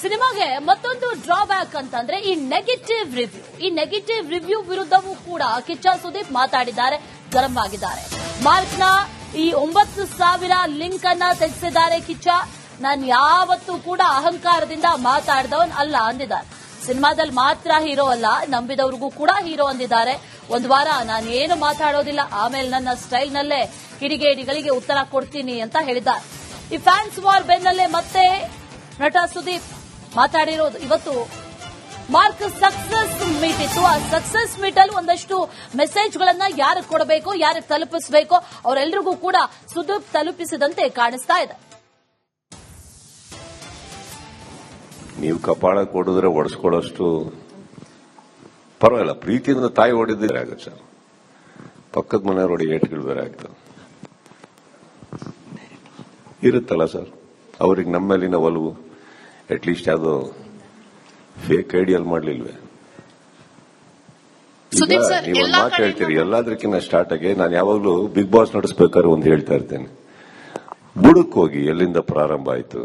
ಸಿನಿಮಾಗೆ ಮತ್ತೊಂದು ಡ್ರಾಬ್ಯಾಕ್ ಅಂತಂದ್ರೆ ಈ ನೆಗೆಟಿವ್ ರಿವ್ಯೂ ವಿರುದ್ಧವೂ ಕೂಡ ಕಿಚ್ಚ ಸುದೀಪ್ ಮಾತಾಡಿದ್ದಾರೆ, ಗರಂ ಆಗಿದ್ದಾರೆ. ಮಾರ್ಕ್ನ ಈ 9,000 ಲಿಂಕ್ ಅನ್ನ ತೆಗೆಸಿದ್ದಾರೆ ಕಿಚ್ಚ. ನಾನು ಯಾವತ್ತೂ ಕೂಡ ಅಹಂಕಾರದಿಂದ ಮಾತಾಡಿದವನ್ ಅಲ್ಲ ಅಂದಿದ್ದಾರೆ. ಸಿನಿಮಾದಲ್ಲಿ ಮಾತ್ರ ಹೀರೋ ಅಲ್ಲ, ನಂಬಿದವ್ರಿಗೂ ಕೂಡ ಹೀರೋ ಅಂದಿದ್ದಾರೆ. ಒಂದು ವಾರ ನಾನು ಏನು ಮಾತಾಡೋದಿಲ್ಲ, ಆಮೇಲೆ ನನ್ನ ಸ್ಟೈಲ್ ನಲ್ಲೇ ಕಿಡಿಗೇಡಿಗಳಿಗೆ ಉತ್ತರ ಕೊಡ್ತೀನಿ ಅಂತ ಹೇಳಿದ್ದಾರೆ. ಈ ಫ್ಯಾನ್ಸ್ ವಾರ್ ಬೆನ್ನಲ್ಲೇ ಮತ್ತೆ ನಟ ಸುದೀಪ್ ಮಾತಾಡಿರೋದು. ಇವತ್ತು ಮಾರ್ಕ್ ಸಕ್ಸಸ್ ಮೀಟ್ ಇತ್ತು. ಆ ಸಕ್ಸಸ್ ಮೀಟ್ ಅಲ್ಲಿ ಒಂದಷ್ಟು ಮೆಸೇಜ್ಗಳನ್ನ ಯಾರಿಗೆ ಕೊಡಬೇಕು, ಯಾರಿಗೆ ತಲುಪಿಸಬೇಕು, ಅವರೆಲ್ಲರಿಗೂ ಕೂಡ ಸುದೀಪ್ ತಲುಪಿಸಿದಂತೆ ಕಾಣಿಸ್ತಾ ಇದೆ. ನೀವು ಕಪಾಳ ಕೊಡಿದ್ರೆ ಒಡಿಸ್ಕೊಳ್ಳೋಷ್ಟು ಪರವಾಗಿಲ್ಲ. ಪ್ರೀತಿಯಿಂದ ತಾಯಿ ಹೊಡಿದ್ರೆ ಆಗುತ್ತೆ ಸರ್, ಪಕ್ಕದ ಮನೆಯವ್ರು ಹೊಡಿ ಏಟ್ಗಳು ಬೇರೆ ಆಗ್ತದೆ ಇರುತ್ತಲ್ಲ ಸರ್. ಅವ್ರಿಗೆ ನಮ್ಮ ಮೇಲಿನ ಒಲವು ಅಟ್ಲೀಸ್ಟ್ ಯಾವುದೋ ಫೇಕ್ ಐಡಿಯಲ್ ಮಾಡ್ಲಿಲ್ವೇ? ನೀವು ಒಂದು ಮಾತು ಹೇಳ್ತೀರಿ, ಎಲ್ಲದಕ್ಕಿಂತ ಸ್ಟಾರ್ಟ್ ಆಗಿ ನಾನು ಯಾವಾಗಲೂ ಬಿಗ್ ಬಾಸ್ ನಡೆಸಬೇಕಾದ್ರೆ ಒಂದು ಹೇಳ್ತಾ ಇರ್ತೇನೆ, ಬುಡಕ್ ಹೋಗಿ ಎಲ್ಲಿಂದ ಪ್ರಾರಂಭ ಆಯ್ತು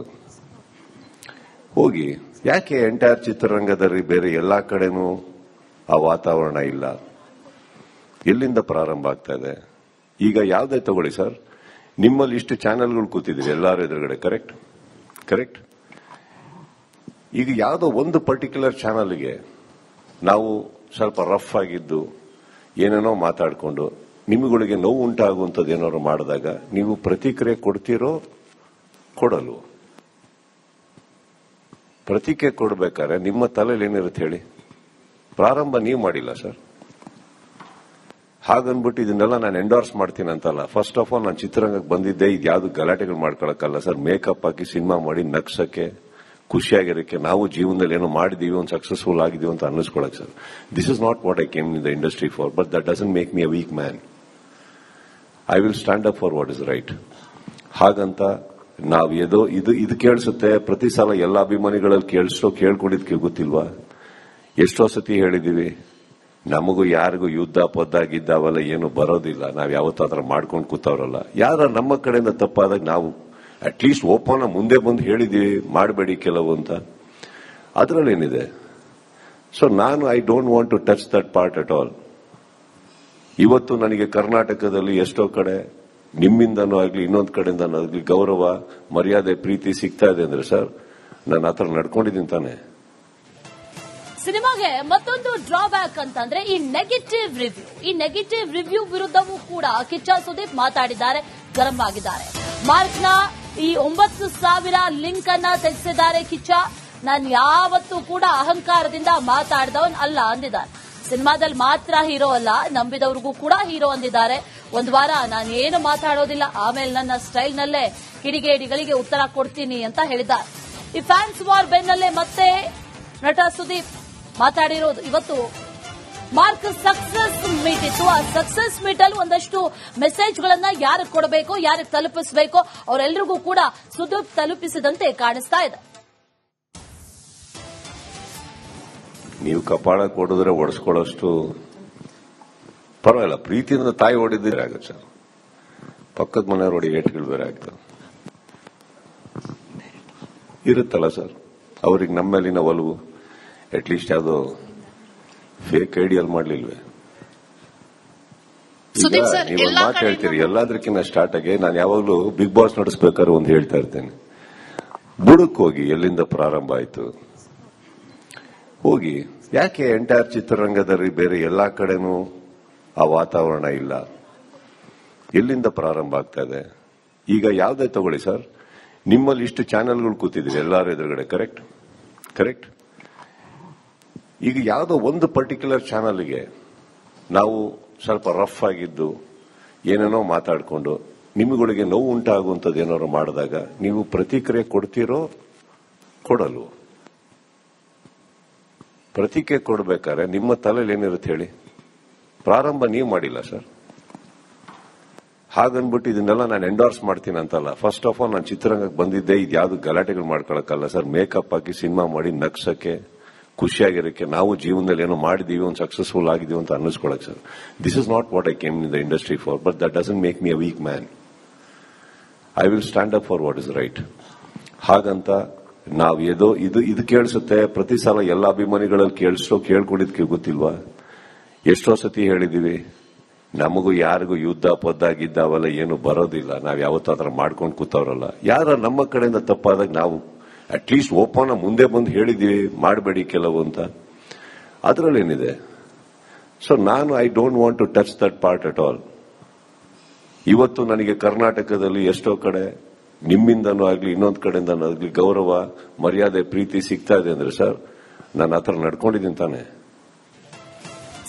ಹೋಗಿ. ಯಾಕೆ ಎಂಟೈರ್ ಚಿತ್ರರಂಗದಲ್ಲಿ ಬೇರೆ ಎಲ್ಲಾ ಕಡೆನೂ ಆ ವಾತಾವರಣ ಇಲ್ಲ? ಎಲ್ಲಿಂದ ಪ್ರಾರಂಭ ಆಗ್ತಾ ಇದೆ? ಈಗ ಯಾವುದೇ ತಗೊಳ್ಳಿ ಸರ್, ನಿಮ್ಮಲ್ಲಿ ಇಷ್ಟು ಚಾನೆಲ್ಗಳು ಕೂತಿದ್ದೀರಿ ಎಲ್ಲಾರು ಎದುರುಗಡೆ, ಕರೆಕ್ಟ್. ಈಗ ಯಾವುದೋ ಒಂದು ಪರ್ಟಿಕ್ಯುಲರ್ ಚಾನಲ್ಗೆ ನಾವು ಸ್ವಲ್ಪ ರಫ್ ಆಗಿದ್ದು ಏನೇನೋ ಮಾತಾಡಿಕೊಂಡು ನಿಮ್ಮಗಳಿಗೆ ನೋವು ಉಂಟಾಗುವಂಥದ್ದು ಏನಾದ್ರು ಮಾಡಿದಾಗ ನೀವು ಪ್ರತಿಕ್ರಿಯೆ ಕೊಡ್ತೀರೋ ಕೊಡಲು? ಪ್ರತಿಕ್ರಿಯೆ ಕೊಡ್ಬೇಕಾದ್ರೆ ನಿಮ್ಮ ತಲೆಯಲ್ಲಿ ಏನಿರುತ್ತೆ ಹೇಳಿ? ಪ್ರಾರಂಭ ನೀವು ಮಾಡಿಲ್ಲ ಸರ್. ಹಾಗನ್ಬಿಟ್ಟು ಇದನ್ನೆಲ್ಲ ನಾನು ಎಂಡೋರ್ಸ್ ಮಾಡ್ತೀನಿ ಅಂತಲ್ಲ. ಫಸ್ಟ್ ಆಫ್ ಆಲ್ ನಾನು ಚಿತ್ರರಂಗಕ್ಕೆ ಬಂದಿದ್ದೆ ಇದು ಯಾವ್ದು ಗಲಾಟೆಗಳು ಮಾಡ್ಕೊಳಕ್ಕಲ್ಲ ಸರ್. ಮೇಕಪ್ ಹಾಕಿ ಸಿನಿಮಾ ಮಾಡಿ ನಗ್ಸಕ್ಕೆ, ಖುಷಿಯಾಗಿರಕ್ಕೆ, ನಾವು ಜೀವನದಲ್ಲಿ ಏನೋ ಮಾಡಿದೀವಿ, ಒಂದು ಸಕ್ಸಸ್ಫುಲ್ ಆಗಿದೀವಿ ಅಂತ ಅನ್ನಿಸ್ಕೊಳಕ್ sir. This is not what I came in the industry for, but that doesn't make me a weak man. I will stand up for what is right. ಹಾಗಂತ ನಾವು ಇದು ಕೇಳಿಸುತ್ತೆ ಪ್ರತಿ ಸಲ ಎಲ್ಲ ಅಭಿಮಾನಿಗಳಲ್ಲಿ ಕೇಳ್ಕೊಂಡಿದ್ಕೆ ಗೊತ್ತಿಲ್ವಾ? ಎಷ್ಟೋ ಸತಿ ಹೇಳಿದೀವಿ, ನಮಗೂ ಯಾರಿಗೂ ಯುದ್ಧ ಪದ್ದಾಗಿದ್ದಾವಲ್ಲ ಏನು ಬರೋದಿಲ್ಲ, ನಾವ್ ಯಾವತ್ತಾದ್ರೂ ಮಾಡ್ಕೊಂಡು ಕೂತವ್ರಲ್ಲ. ಯಾರ ನಮ್ಮ ಕಡೆಯಿಂದ ತಪ್ಪಾದಾಗ ನಾವು ಅಟ್ಲೀಸ್ಟ್ ಓಪನ್ ಮುಂದೆ ಬಂದು ಹೇಳಿದೀವಿ ಮಾಡಬೇಡಿ ಕೆಲವು ಅಂತ. ಅದರಲ್ಲೇನಿದೆ? ಸೊ ನಾನು I don't want to touch that part at all. ಇವತ್ತು ನನಗೆ ಕರ್ನಾಟಕದಲ್ಲಿ ಎಷ್ಟೋ ಕಡೆ ನಿಮ್ಮಿಂದನೂ ಆಗ್ಲಿ ಇನ್ನೊಂದು ಕಡೆಯಿಂದನೂ ಆಗ್ಲಿ ಗೌರವ, ಮರ್ಯಾದೆ, ಪ್ರೀತಿ ಸಿಗ್ತಾ ಇದೆ ಅಂದ್ರೆ ಸರ್ ನಾನು ಆತರ ನಡ್ಕೊಂಡಿದ್ದೀನಿ ತಾನೆ. ಸಿನಿಮಾಗೆ ಮತ್ತೊಂದು ಡ್ರಾಬ್ಯಾಕ್ ಅಂತಂದ್ರೆ ಈ ನೆಗೆಟಿವ್ ರಿವ್ಯೂ ವಿರುದ್ಧವೂ ಕೂಡ ಕಿಚ್ಚ ಸುದೀಪ್ ಮಾತಾಡಿದ್ದಾರೆ, ಗರಂ ಆಗಿದ್ದಾರೆ. ಮಾರ್ಕ್ನ ಈ 9,000 ಲಿಂಕ್ ಅನ್ನ ತೆಗೆಸಿದ್ದಾರೆ ಕಿಚ್ಚ. ನಾನು ಯಾವತ್ತೂ ಕೂಡ ಅಹಂಕಾರದಿಂದ ಮಾತಾಡಿದವನ್ ಅಲ್ಲ ಅಂದಿದ್ದಾರೆ. ಸಿನಿಮಾದಲ್ಲಿ ಮಾತ್ರ ಹೀರೋ ಅಲ್ಲ, ನಂಬಿದವ್ರಿಗೂ ಕೂಡ ಹೀರೋ ಅಂದಿದ್ದಾರೆ. ಒಂದು ವಾರ ನಾನು ಏನು ಮಾತಾಡೋದಿಲ್ಲ, ಆಮೇಲೆ ನನ್ನ ಸ್ಟೈಲ್ ನಲ್ಲೇ ಕಿಡಿಗೇಡಿಗಳಿಗೆ ಉತ್ತರ ಕೊಡ್ತೀನಿ ಅಂತ ಹೇಳಿದ್ದಾರೆ. ಈ ಫ್ಯಾನ್ಸ್ ವಾರ್ ಬೆನ್ನಲ್ಲೇ ಮತ್ತೆ ನಟ ಸುದೀಪ್ ಮಾತಾಡಿರೋದು. ಇವತ್ತು ಮಾರ್ಕ್ ಸಕ್ಸಸ್ ಮೀಟ್ ಇತ್ತು. ಆ ಸಕ್ಸಸ್ ಮೀಟ್ ಅಲ್ಲಿ ಒಂದಷ್ಟು ಮೆಸೇಜ್ಗಳನ್ನ ಯಾರಿಗೆ ಕೊಡಬೇಕು, ಯಾರಿಗೆ ತಲುಪಿಸಬೇಕು, ಅವರೆಲ್ಲರಿಗೂ ಕೂಡ ಸುದೀಪ್ ತಲುಪಿಸಿದಂತೆ ಕಾಣಿಸ್ತಾ ಇದೆ. ನೀವು ಕಪಾಳ ಕೊಡಿದ್ರೆ ಒಡಿಸ್ಕೊಳ್ಳೋಷ್ಟು ಪರವಾಗಿಲ್ಲ. ಪ್ರೀತಿಯಿಂದ ತಾಯಿ ಹೊಡಿದ್ರೆ ಆಗುತ್ತೆ ಸರ್, ಪಕ್ಕದ ಮನೆಯವ್ರು ಹೊಡಿ ಏಟ್ಗಳು ಬೇರೆ ಆಗ್ತದೆ ಇರುತ್ತಲ್ಲ ಸರ್. ಅವ್ರಿಗೆ ನಮ್ಮ ಮೇಲಿನ ಒಲವು ಅಟ್ಲೀಸ್ಟ್ ಯಾವುದೋ ಫೇಕ್ ಐಡಿಯಲ್ ಮಾಡ್ಲಿಲ್ವೇ? ನೀವು ಒಂದು ಮಾತು ಹೇಳ್ತೀರಿ, ಎಲ್ಲದಕ್ಕಿಂತ ಸ್ಟಾರ್ಟ್ ಆಗಿ ನಾನು ಯಾವಾಗಲೂ ಬಿಗ್ ಬಾಸ್ ನಡೆಸಬೇಕಾದ್ರೆ ಒಂದು ಹೇಳ್ತಾ ಇರ್ತೇನೆ, ಬುಡಕ್ ಹೋಗಿ ಎಲ್ಲಿಂದ ಪ್ರಾರಂಭ ಆಯ್ತು ಹೋಗಿ. ಯಾಕೆ ಎಂಟೈರ್ ಚಿತ್ರರಂಗದಲ್ಲಿ ಬೇರೆ ಎಲ್ಲಾ ಕಡೆನೂ ಆ ವಾತಾವರಣ ಇಲ್ಲ? ಎಲ್ಲಿಂದ ಪ್ರಾರಂಭ ಆಗ್ತಾ ಇದೆ? ಈಗ ಯಾವುದೇ ತಗೊಳ್ಳಿ ಸರ್, ನಿಮ್ಮಲ್ಲಿ ಇಷ್ಟು ಚಾನೆಲ್ಗಳು ಕೂತಿದ್ದೀರಿ ಎಲ್ಲಾರು ಎದುರುಗಡೆ, ಕರೆಕ್ಟ್. ಈಗ ಯಾವುದೋ ಒಂದು ಪರ್ಟಿಕ್ಯುಲರ್ ಚಾನಲ್ಗೆ ನಾವು ಸ್ವಲ್ಪ ರಫ್ ಆಗಿದ್ದು ಏನೇನೋ ಮಾತಾಡಿಕೊಂಡು ನಿಮ್ಮಗಳಿಗೆ ನೋವು ಉಂಟಾಗುವಂಥದ್ದು ಏನಾದ್ರು ಮಾಡಿದಾಗ ನೀವು ಪ್ರತಿಕ್ರಿಯೆ ಕೊಡ್ತೀರೋ ಕೊಡಲು? ಪ್ರತಿಕ್ರಿಯೆ ಕೊಡ್ಬೇಕಾದ್ರೆ ನಿಮ್ಮ ತಲೆಯಲ್ಲಿ ಏನಿರುತ್ತೆ ಹೇಳಿ? ಪ್ರಾರಂಭ ನೀವು ಮಾಡಿಲ್ಲ ಸರ್. ಹಾಗನ್ಬಿಟ್ಟು ಇದನ್ನೆಲ್ಲ ನಾನು ಎಂಡೋರ್ಸ್ ಮಾಡ್ತೀನಿ ಅಂತಲ್ಲ. ಫಸ್ಟ್ ಆಫ್ ಆಲ್ ನಾನು ಚಿತ್ರರಂಗಕ್ಕೆ ಬಂದಿದ್ದೆ ಇದು ಯಾವ್ದು ಗಲಾಟೆಗಳು ಮಾಡ್ಕೊಳಕ್ಕಲ್ಲ ಸರ್. ಮೇಕಪ್ ಹಾಕಿ ಸಿನಿಮಾ ಮಾಡಿ ನಗ್ಸಕ್ಕೆ, ಖುಷಿಯಾಗಿರಕ್ಕೆ, ನಾವು ಜೀವನದಲ್ಲಿ ಏನೋ ಮಾಡಿದೀವಿ, ಒಂದು ಸಕ್ಸಸ್ಫುಲ್ ಆಗಿದೀವಿ ಅಂತ ಅನ್ನಿಸ್ಕೊಳಕ್ sir. This is not what I came in the industry for, but that doesn't make me a weak man. I will stand up for what is right. ಹಾಗಂತ ನಾವು ಇದು ಕೇಳಿಸುತ್ತೆ. ಪ್ರತಿ ಸಲ ಎಲ್ಲ ಅಭಿಮಾನಿಗಳಲ್ಲಿ ಕೇಳ್ಕೊಂಡಿದ್ಕೆ ಗೊತ್ತಿಲ್ವಾ? ಎಷ್ಟೋ ಸತಿ ಹೇಳಿದೀವಿ, ನಮಗೂ ಯಾರಿಗೂ ಯುದ್ಧ ಪದ್ದ ಅವೆಲ್ಲ ಏನು ಬರೋದಿಲ್ಲ. ನಾವ್ ಯಾವತ್ತೂ ಆತರ ಮಾಡ್ಕೊಂಡು ಕೂತವ್ರಲ್ಲ. ಯಾರ ನಮ್ಮ ಕಡೆಯಿಂದ ತಪ್ಪಾದಾಗ ನಾವು ಅಟ್ಲೀಸ್ಟ್ ಓಪನ್ ಮುಂದೆ ಬಂದು ಹೇಳಿದೀವಿ, ಮಾಡಬೇಡಿ ಕೆಲವು ಅಂತ. ಅದರಲ್ಲೇನಿದೆ? ಸೊ ನಾನು I don't want to touch that part at all. ಇವತ್ತು ನನಗೆ ಕರ್ನಾಟಕದಲ್ಲಿ ಎಷ್ಟೋ ಕಡೆ ನಿಮ್ಮಿಂದನೂ ಆಗ್ಲಿ ಇನ್ನೊಂದ್ ಕಡೆಯಿಂದನೂ ಆಗ್ಲಿ ಗೌರವ, ಮರ್ಯಾದೆ, ಪ್ರೀತಿ ಸಿಗ್ತಾ ಇದೆ ಅಂದ್ರೆ ಸರ್ ನಾನು ಆತರ ನಡ್ಕೊಂಡಿದ್ದೀನಿ ತಾನೆ.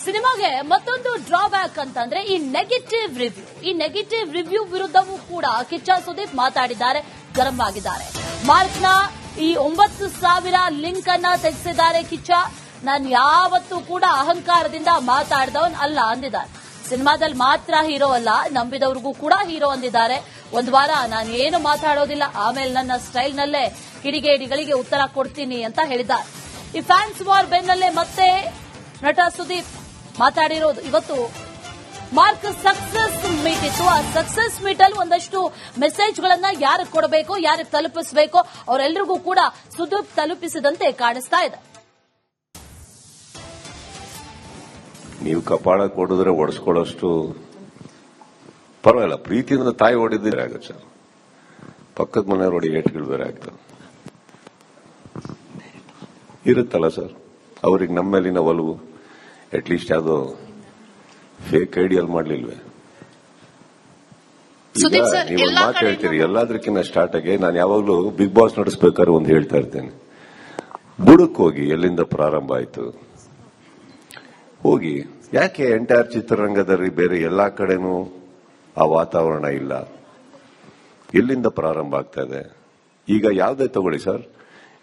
ಸಿನಿಮಾಗೆ ಮತ್ತೊಂದು ಡ್ರಾಬ್ಯಾಕ್ ಅಂತಂದ್ರೆ ಈ ನೆಗೆಟಿವ್ ರಿವ್ಯೂ ವಿರುದ್ಧವೂ ಕೂಡ ಕಿಚ್ಚ ಸುದೀಪ್ ಮಾತಾಡಿದ್ದಾರೆ, ಗರಂ ಆಗಿದ್ದಾರೆ. ಮಾರ್ಚ್ನ ಈ 9,000 ಲಿಂಕ್ ಅನ್ನ ತೆಗೆಸಿದ್ದಾರೆ ಕಿಚ್ಚ. ನಾನು ಯಾವತ್ತೂ ಕೂಡ ಅಹಂಕಾರದಿಂದ ಮಾತಾಡಿದವನ್ ಅಲ್ಲ ಅಂದಿದ್ದಾರೆ. ಸಿನಿಮಾದಲ್ಲಿ ಮಾತ್ರ ಹೀರೋ ಅಲ್ಲ, ನಂಬಿದವ್ರಿಗೂ ಕೂಡ ಹೀರೋ ಅಂದಿದ್ದಾರೆ. ಒಂದು ವಾರ ನಾನು ಏನು ಮಾತಾಡೋದಿಲ್ಲ, ಆಮೇಲೆ ನನ್ನ ಸ್ಟೈಲ್ ನಲ್ಲೇ ಕಿಡಿಗೇಡಿಗಳಿಗೆ ಉತ್ತರ ಕೊಡ್ತೀನಿ ಅಂತ ಹೇಳಿದ್ದಾರೆ. ಈ ಫ್ಯಾನ್ಸ್ ವಾರ್ ಬೆನ್ನಲ್ಲೇ ಮತ್ತೆ ನಟ ಸುದೀಪ್ ಮಾತಾಡಿರೋದು. ಇವತ್ತು ಮಾರ್ಕ್ ಸಕ್ಸಸ್ ಮೀಟ್ ಇತ್ತು. ಆ ಸಕ್ಸಸ್ ಮೀಟ್ ಅಲ್ಲಿ ಒಂದಷ್ಟು ಮೆಸೇಜ್ಗಳನ್ನ ಯಾರಿಗೆ ಕೊಡಬೇಕು, ಯಾರಿಗೆ ತಲುಪಿಸಬೇಕು, ಅವರೆಲ್ಲರಿಗೂ ಕೂಡ ಸುದೀಪ್ ತಲುಪಿಸಿದಂತೆ ಕಾಣಿಸ್ತಾ ಇದೆ. ನೀವು ಕಪಾಳ ಕೊಡಿದ್ರೆ ಒಡಿಸ್ಕೊಳ್ಳೋಷ್ಟು ಪರವಾಗಿಲ್ಲ. ಪ್ರೀತಿಯಿಂದ ತಾಯಿ ಹೊಡಿದ್ರೆ ಆಗುತ್ತೆ ಸರ್, ಪಕ್ಕದ ಮನೆಯವ್ರು ಹೊಡಿ ಏಟ್ಗಳು ಬೇರೆ ಆಗ್ತದೆ ಇರುತ್ತಲ್ಲ ಸರ್. ಅವ್ರಿಗೆ ನಮ್ಮ ಮೇಲಿನ ಒಲವು ಅಟ್ಲೀಸ್ಟ್ ಯಾವುದೋ ಫೇಕ್ ಐಡಿಯಲ್ ಮಾಡ್ಲಿಲ್ವೇ? ನೀವು ಮಾತು ಹೇಳ್ತೀರಿ ಎಲ್ಲದಕ್ಕಿಂತ ಸ್ಟಾರ್ಟ್ ಆಗಿ. ನಾನು ಯಾವಾಗ್ಲೂ ಬಿಗ್ ಬಾಸ್ ನಡೆಸಬೇಕಾದ್ರೆ ಒಂದು ಹೇಳ್ತಾ ಇರ್ತೇನೆ, ಬುಡಕ್ ಹೋಗಿ ಎಲ್ಲಿಂದ ಪ್ರಾರಂಭ ಆಯ್ತು ಹೋಗಿ. ಯಾಕೆ ಎಂಟೈರ್ ಚಿತ್ರರಂಗದಲ್ಲಿ ಬೇರೆ ಎಲ್ಲಾ ಕಡೆನೂ ಆ ವಾತಾವರಣ ಇಲ್ಲ? ಎಲ್ಲಿಂದ ಪ್ರಾರಂಭ ಆಗ್ತಾ ಇದೆ? ಈಗ ಯಾವುದೇ ತಗೊಳ್ಳಿ ಸರ್,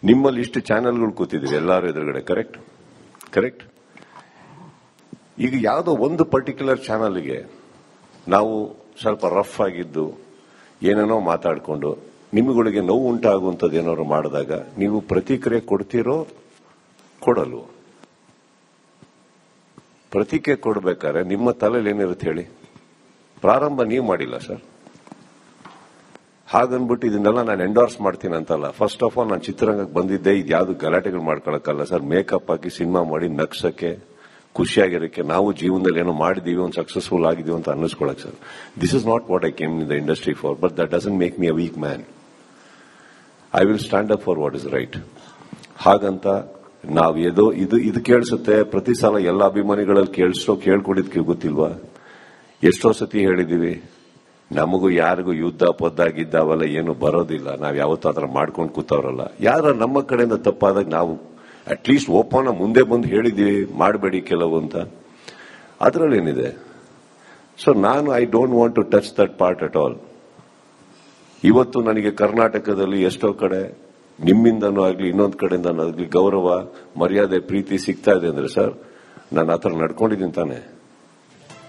ನಿಮ್ಮಲ್ಲಿ ಇಷ್ಟು ಚಾನೆಲ್ಗಳು ಕೂತಿದ್ದೀವಿ ಎಲ್ಲಾರು ಎದುರುಗಡೆ, ಕರೆಕ್ಟ್. ಈಗ ಯಾವುದೋ ಒಂದು ಪರ್ಟಿಕ್ಯುಲರ್ ಚಾನಲ್ಗೆ ನಾವು ಸ್ವಲ್ಪ ರಫ್ ಆಗಿದ್ದು ಏನೇನೋ ಮಾತಾಡಿಕೊಂಡು ನಿಮ್ಮಗಳಿಗೆ ನೋವು ಉಂಟಾಗುವಂಥದ್ದು ಏನಾದ್ರು ಮಾಡಿದಾಗ ನೀವು ಪ್ರತಿಕ್ರಿಯೆ ಕೊಡ್ತೀರೋ ಕೊಡಲ್ವೋ? ಪ್ರತಿಕ್ರಿಯೆ ಕೊಡ್ಬೇಕಾದ್ರೆ ನಿಮ್ಮ ತಲೆಯಲ್ಲಿ ಏನಿರುತ್ತೆ ಹೇಳಿ? ಪ್ರಾರಂಭ ನೀವು ಮಾಡಿಲ್ಲ ಸರ್. ಹಾಗನ್ಬಿಟ್ಟು ಇದನ್ನೆಲ್ಲ ನಾನು ಎಂಡೋರ್ಸ್ ಮಾಡ್ತೀನಿ ಅಂತಲ್ಲ. ಫಸ್ಟ್ ಆಫ್ ಆಲ್ ನಾನು ಚಿತ್ರರಂಗಕ್ಕೆ ಬಂದಿದ್ದೆ ಇದು ಯಾವ್ದು ಗಲಾಟೆಗಳು ಮಾಡ್ಕೊಳಕ್ಕಲ್ಲ ಸರ್. ಮೇಕಪ್ ಹಾಕಿ ಸಿನಿಮಾ ಮಾಡಿ ನಗ್ಸಕ್ಕೆ, ಖುಷಿಯಾಗಿರಕ್ಕೆ, ನಾವು ಜೀವನದಲ್ಲಿ ಏನೋ ಮಾಡಿದೀವಿ, ಒಂದು ಸಕ್ಸಸ್ಫುಲ್ ಆಗಿದೀವಿ ಅಂತ ಅನ್ನಿಸ್ಕೊಳಕ್ sir. This is not what I came in the industry for, but that doesn't make me a weak man. I will stand up for what is right. ಹಾಗಂತ ನಾವು ಇದು ಕೇಳಿಸುತ್ತೆ. ಪ್ರತಿ ಸಲ ಎಲ್ಲ ಅಭಿಮಾನಿಗಳಲ್ಲಿ ಕೇಳ್ಕೊಂಡಿದ್ಕೆ ಗೊತ್ತಿಲ್ವಾ? ಎಷ್ಟೋ ಸತಿ ಹೇಳಿದೀವಿ, ನಮಗೂ ಯಾರಿಗೂ ಯುದ್ಧ ಪದ್ದ ಅವೆಲ್ಲ ಏನು ಬರೋದಿಲ್ಲ. ನಾವ್ ಯಾವತ್ತೂ ಆತರ ಮಾಡ್ಕೊಂಡು ಕೂತವ್ರಲ್ಲ. ಯಾರ ನಮ್ಮ ಕಡೆಯಿಂದ ತಪ್ಪಾದಾಗ ನಾವು ಅಟ್ಲೀಸ್ಟ್ ಓಪನ್ ಮುಂದೆ ಬಂದು ಹೇಳಿದೀವಿ, ಮಾಡಬೇಡಿ ಕೆಲವು ಅಂತ. ಅದರಲ್ಲೇನಿದೆ? ಸೊ ನಾನು I don't want to touch that part at all. ಇವತ್ತು ನನಗೆ ಕರ್ನಾಟಕದಲ್ಲಿ ಎಷ್ಟೋ ಕಡೆ ನಿಮ್ಮಿಂದನೂ ಆಗ್ಲಿ ಇನ್ನೊಂದ್ ಕಡೆಯಿಂದನೂ ಆಗ್ಲಿ ಗೌರವ, ಮರ್ಯಾದೆ, ಪ್ರೀತಿ ಸಿಗ್ತಾ ಇದೆ ಅಂದ್ರೆ ಸರ್ ನಾನು ಆತರ ನಡ್ಕೊಂಡಿದ್ದೀನಿ ತಾನೆ.